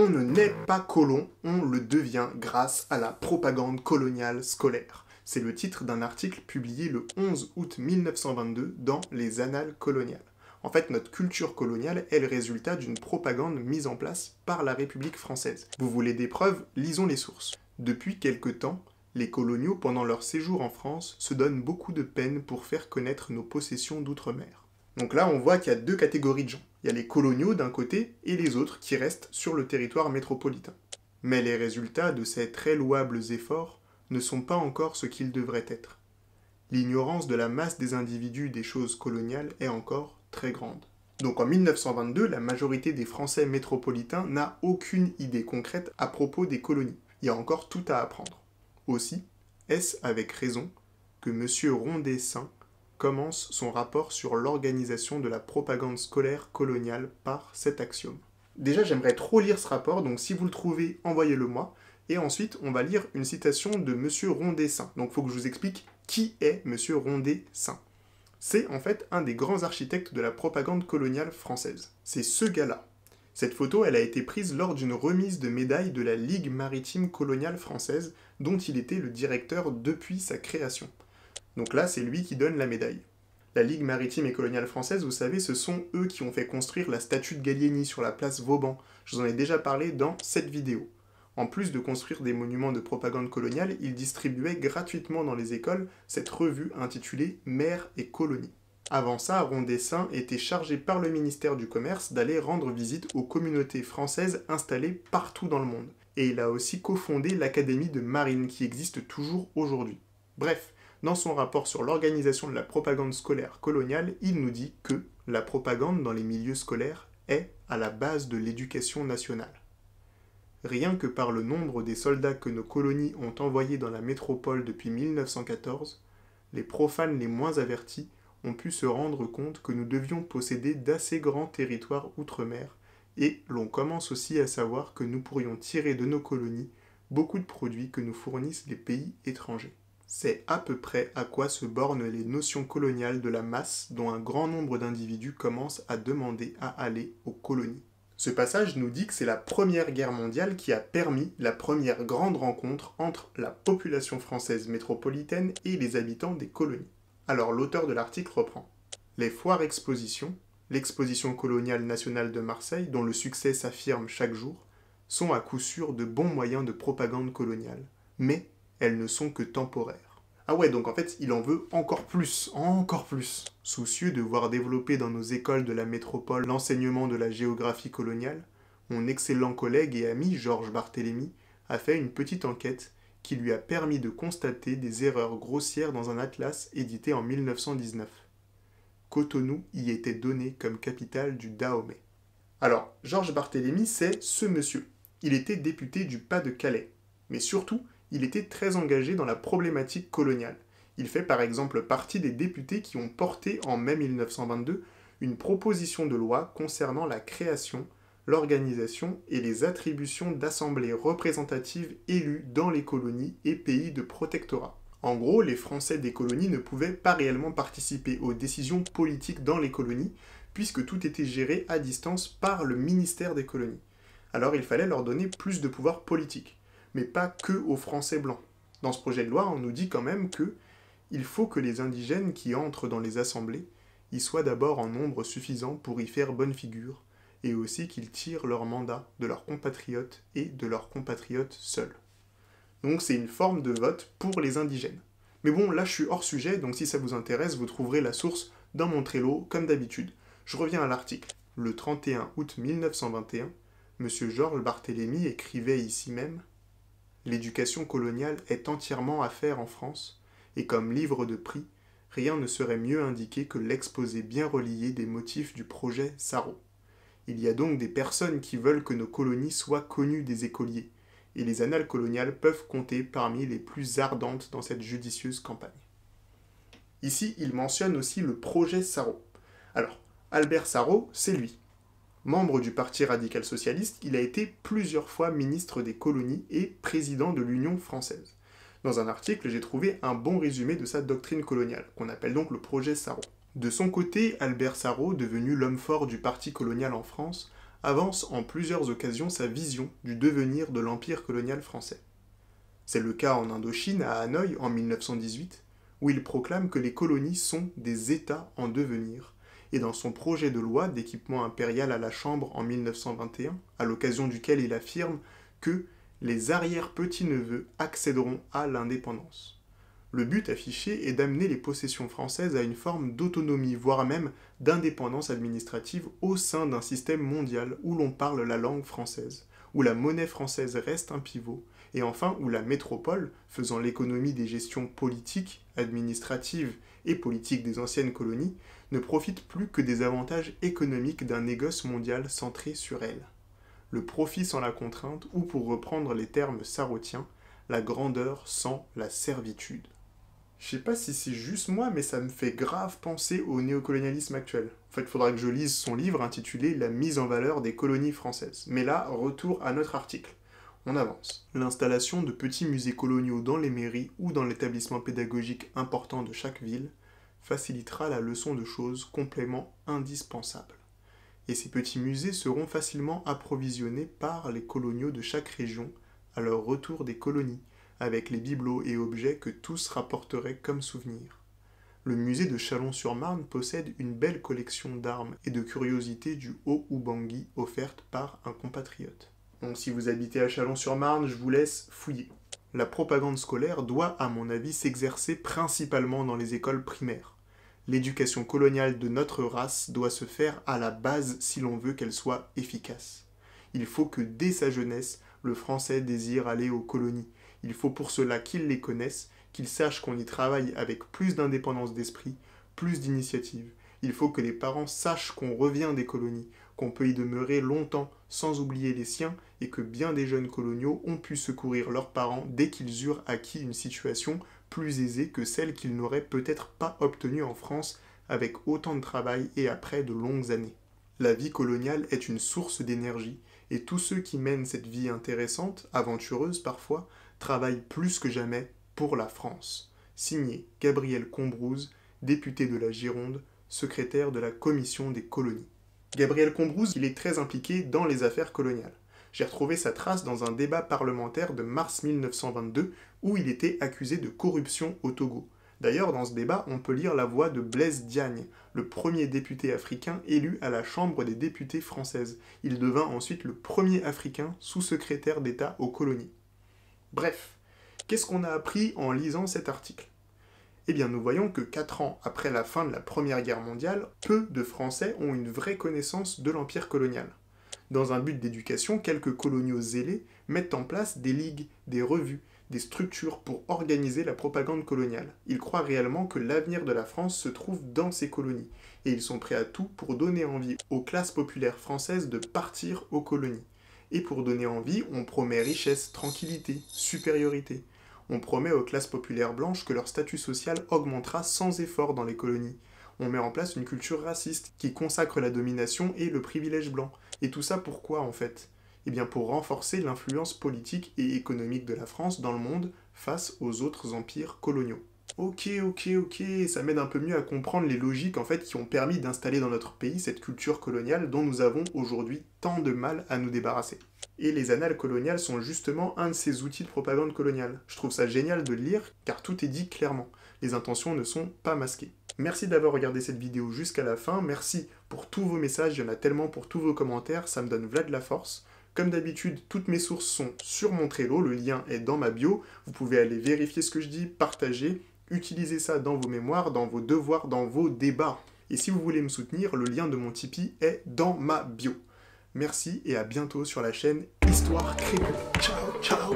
On ne naît pas colon, on le devient grâce à la propagande coloniale scolaire. C'est le titre d'un article publié le 11 août 1922 dans les Annales coloniales. En fait, notre culture coloniale est le résultat d'une propagande mise en place par la République française. Vous voulez des preuves? Lisons les sources. Depuis quelque temps, les coloniaux, pendant leur séjour en France, se donnent beaucoup de peine pour faire connaître nos possessions d'outre-mer. Donc là, on voit qu'il y a deux catégories de gens. Il y a les coloniaux d'un côté et les autres qui restent sur le territoire métropolitain. Mais les résultats de ces très louables efforts ne sont pas encore ce qu'ils devraient être. L'ignorance de la masse des individus des choses coloniales est encore très grande. Donc en 1922, la majorité des Français métropolitains n'a aucune idée concrète à propos des colonies. Il y a encore tout à apprendre. Aussi, est-ce avec raison que M. Rondet-Saint commence son rapport sur l'organisation de la propagande scolaire coloniale par cet axiome. Déjà, j'aimerais trop lire ce rapport, donc si vous le trouvez, envoyez-le moi. Et ensuite, on va lire une citation de M. Rondet-Saint. Donc il faut que je vous explique qui est M. Rondet-Saint. C'est en fait un des grands architectes de la propagande coloniale française. C'est ce gars-là. Cette photo, elle a été prise lors d'une remise de médaille de la Ligue maritime coloniale française, dont il était le directeur depuis sa création. Donc là, c'est lui qui donne la médaille. La Ligue maritime et coloniale française, vous savez, ce sont eux qui ont fait construire la statue de Gallieni sur la place Vauban. Je vous en ai déjà parlé dans cette vidéo. En plus de construire des monuments de propagande coloniale, ils distribuaient gratuitement dans les écoles cette revue intitulée Mer et Colonie. Avant ça, Rondet-Saint était chargé par le ministère du Commerce d'aller rendre visite aux communautés françaises installées partout dans le monde. Et il a aussi cofondé l'Académie de Marine qui existe toujours aujourd'hui. Bref, dans son rapport sur l'organisation de la propagande scolaire coloniale, il nous dit que la propagande dans les milieux scolaires est à la base de l'éducation nationale. Rien que par le nombre des soldats que nos colonies ont envoyés dans la métropole depuis 1914, les profanes les moins avertis ont pu se rendre compte que nous devions posséder d'assez grands territoires outre-mer, et l'on commence aussi à savoir que nous pourrions tirer de nos colonies beaucoup de produits que nous fournissent les pays étrangers. C'est à peu près à quoi se bornent les notions coloniales de la masse dont un grand nombre d'individus commencent à demander à aller aux colonies. Ce passage nous dit que c'est la Première Guerre mondiale qui a permis la première grande rencontre entre la population française métropolitaine et les habitants des colonies. Alors l'auteur de l'article reprend. Les foires-expositions, l'exposition coloniale nationale de Marseille, dont le succès s'affirme chaque jour, sont à coup sûr de bons moyens de propagande coloniale, mais elles ne sont que temporaires. Ah ouais, donc en fait, il en veut encore plus. Soucieux de voir développer dans nos écoles de la métropole l'enseignement de la géographie coloniale, mon excellent collègue et ami Georges Barthélemy a fait une petite enquête qui lui a permis de constater des erreurs grossières dans un atlas édité en 1919. Cotonou y était donné comme capitale du Dahomey. Alors, Georges Barthélemy, c'est ce monsieur. Il était député du Pas-de-Calais. Mais surtout, il était très engagé dans la problématique coloniale. Il fait par exemple partie des députés qui ont porté en mai 1922 une proposition de loi concernant la création, l'organisation et les attributions d'assemblées représentatives élues dans les colonies et pays de protectorat. En gros, les Français des colonies ne pouvaient pas réellement participer aux décisions politiques dans les colonies, puisque tout était géré à distance par le ministère des colonies. Alors il fallait leur donner plus de pouvoir politique, mais pas que aux Français blancs. Dans ce projet de loi, on nous dit quand même que il faut que les indigènes qui entrent dans les assemblées y soient d'abord en nombre suffisant pour y faire bonne figure, et aussi qu'ils tirent leur mandat de leurs compatriotes et de leurs compatriotes seuls. Donc c'est une forme de vote pour les indigènes. Mais bon, là je suis hors sujet, donc si ça vous intéresse, vous trouverez la source dans mon Trello, comme d'habitude. Je reviens à l'article. Le 31 août 1921, M. Georges Barthélemy écrivait ici même « L'éducation coloniale est entièrement à faire en France, et comme livre de prix, rien ne serait mieux indiqué que l'exposé bien relié des motifs du projet Sarraut. Il y a donc des personnes qui veulent que nos colonies soient connues des écoliers, et les annales coloniales peuvent compter parmi les plus ardentes dans cette judicieuse campagne. » Ici, il mentionne aussi le projet Sarraut. Alors, Albert Sarraut, c'est lui. Membre du Parti radical socialiste, il a été plusieurs fois ministre des colonies et président de l'Union française. Dans un article, j'ai trouvé un bon résumé de sa doctrine coloniale, qu'on appelle donc le projet Sarraut. De son côté, Albert Sarraut, devenu l'homme fort du parti colonial en France, avance en plusieurs occasions sa vision du devenir de l'empire colonial français. C'est le cas en Indochine, à Hanoï, en 1918, où il proclame que les colonies sont des États en devenir, et dans son projet de loi d'équipement impérial à la Chambre en 1921, à l'occasion duquel il affirme que les arrière-petits-neveux accéderont à l'indépendance. Le but affiché est d'amener les possessions françaises à une forme d'autonomie, voire même d'indépendance administrative au sein d'un système mondial où l'on parle la langue française, où la monnaie française reste un pivot, et enfin où la métropole, faisant l'économie des gestions politiques, administratives et politiques des anciennes colonies, ne profite plus que des avantages économiques d'un négoce mondial centré sur elle. Le profit sans la contrainte, ou pour reprendre les termes sarotiens, la grandeur sans la servitude. Je sais pas si c'est juste moi, mais ça me fait grave penser au néocolonialisme actuel. En fait, il faudra que je lise son livre intitulé « La mise en valeur des colonies françaises ». Mais là, retour à notre article. On avance. L'installation de petits musées coloniaux dans les mairies ou dans l'établissement pédagogique important de chaque ville facilitera la leçon de choses complément indispensable. Et ces petits musées seront facilement approvisionnés par les coloniaux de chaque région à leur retour des colonies, avec les bibelots et objets que tous rapporteraient comme souvenirs. Le musée de Chalon-sur-Marne possède une belle collection d'armes et de curiosités du Haut-Oubangui offertes par un compatriote. Donc si vous habitez à Chalon-sur-Marne, je vous laisse fouiller. La propagande scolaire doit, à mon avis, s'exercer principalement dans les écoles primaires. L'éducation coloniale de notre race doit se faire à la base si l'on veut qu'elle soit efficace. Il faut que dès sa jeunesse, le français désire aller aux colonies. Il faut pour cela qu'il les connaisse, qu'il sache qu'on y travaille avec plus d'indépendance d'esprit, plus d'initiative. Il faut que les parents sachent qu'on revient des colonies, qu'on peut y demeurer longtemps sans oublier les siens et que bien des jeunes coloniaux ont pu secourir leurs parents dès qu'ils eurent acquis une situation plus aisée que celle qu'ils n'auraient peut-être pas obtenue en France avec autant de travail et après de longues années. La vie coloniale est une source d'énergie et tous ceux qui mènent cette vie intéressante, aventureuse parfois, travaillent plus que jamais pour la France. Signé Gabriel Combrouse, député de la Gironde, secrétaire de la Commission des colonies. Gabriel Combrouse, il est très impliqué dans les affaires coloniales. J'ai retrouvé sa trace dans un débat parlementaire de mars 1922 où il était accusé de corruption au Togo. D'ailleurs, dans ce débat, on peut lire la voix de Blaise Diagne, le premier député africain élu à la Chambre des députés française. Il devint ensuite le premier africain sous-secrétaire d'État aux colonies. Bref, qu'est-ce qu'on a appris en lisant cet article ? Eh bien, nous voyons que 4 ans après la fin de la Première Guerre mondiale, peu de Français ont une vraie connaissance de l'empire colonial. Dans un but d'éducation, quelques coloniaux zélés mettent en place des ligues, des revues, des structures pour organiser la propagande coloniale. Ils croient réellement que l'avenir de la France se trouve dans ces colonies, et ils sont prêts à tout pour donner envie aux classes populaires françaises de partir aux colonies. Et pour donner envie, on promet richesse, tranquillité, supériorité. On promet aux classes populaires blanches que leur statut social augmentera sans effort dans les colonies. On met en place une culture raciste qui consacre la domination et le privilège blanc. Et tout ça pourquoi en fait ? Eh bien pour renforcer l'influence politique et économique de la France dans le monde face aux autres empires coloniaux. Ok, ça m'aide un peu mieux à comprendre les logiques en fait qui ont permis d'installer dans notre pays cette culture coloniale dont nous avons aujourd'hui tant de mal à nous débarrasser. Et les annales coloniales sont justement un de ces outils de propagande coloniale. Je trouve ça génial de le lire car tout est dit clairement. Les intentions ne sont pas masquées. Merci d'avoir regardé cette vidéo jusqu'à la fin, merci pour tous vos messages, il y en a tellement pour tous vos commentaires, ça me donne de la force. Comme d'habitude, toutes mes sources sont sur mon Trello, le lien est dans ma bio, vous pouvez aller vérifier ce que je dis, partager, utiliser ça dans vos mémoires, dans vos devoirs, dans vos débats. Et si vous voulez me soutenir, le lien de mon Tipeee est dans ma bio. Merci et à bientôt sur la chaîne Histoire Crépue. Ciao.